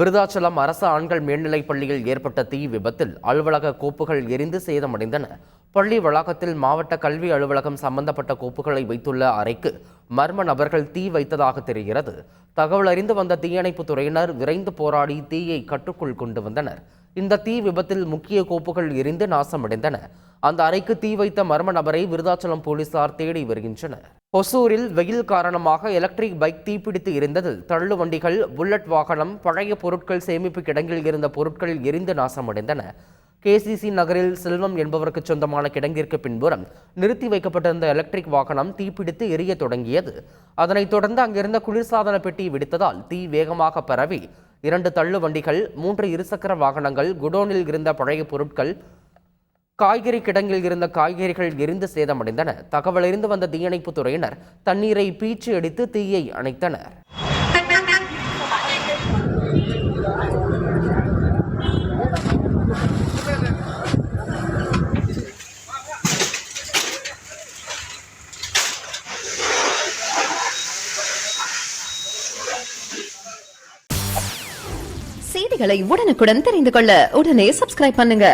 விருதாச்சலம் அரசு ஆண்கள் மேல்நிலைப் பள்ளியில் ஏற்பட்ட தீ விபத்தில் அலுவலக கோப்புகள் எரிந்து சேதமடைந்தன. பள்ளி வளாகத்தில் மாவட்ட கல்வி அலுவலகம் சம்பந்தப்பட்ட கோப்புகளை வைத்துள்ள அறைக்கு மர்ம நபர்கள் தீ வைத்ததாக தெரிகிறது. தகவல் அறிந்து வந்த தீயணைப்பு துறையினர் விரைந்து போராடி தீயை கட்டுக்குள் கொண்டு வந்தனர். இந்த தீ விபத்தில் முக்கிய கோப்புகள் எரிந்து நாசமடைந்தன. அந்த அறைக்கு தீ வைத்த மர்ம நபரை விருதாச்சலம் போலீசார் தேடி வருகின்றனர். ஒசூரில் வெயில் காரணமாக எலக்ட்ரிக் பைக் தீப்பிடித்து எரிந்ததில் தள்ளு வண்டிகள், புல்லட் வாகனம், பழைய பொருட்கள் சேமிப்பு கிடங்கில் இருந்த பொருட்கள் எரிந்து நாசமடைந்தன. KCC நகரில் செல்வம் என்பவருக்கு சொந்தமான கிடங்கிற்கு பின்புறம் நிறுத்தி வைக்கப்பட்டிருந்த எலக்ட்ரிக் வாகனம் தீப்பிடித்து எரிய தொடங்கியது. அதனைத் தொடர்ந்து அங்கிருந்த குளிர்சாதன பெட்டி வெடித்ததால் தீ வேகமாக பரவி 2 தள்ளு வண்டிகள், 3 இருசக்கர வாகனங்கள், குடோனில் இருந்த பழைய பொருட்கள், காய்கறி கிடங்கில் இருந்த காய்கறிகள் எரிந்து சேதமடைந்தன. தகவல் அறிந்து வந்த தீயணைப்பு துறையினர் தண்ணீரை பீய்ச்சி அடித்து தீயை அணைத்தனர். செய்திகளை உடனுக்குடன் தெரிந்து கொள்ள உடனே சப்ஸ்கிரைப் பண்ணுங்க.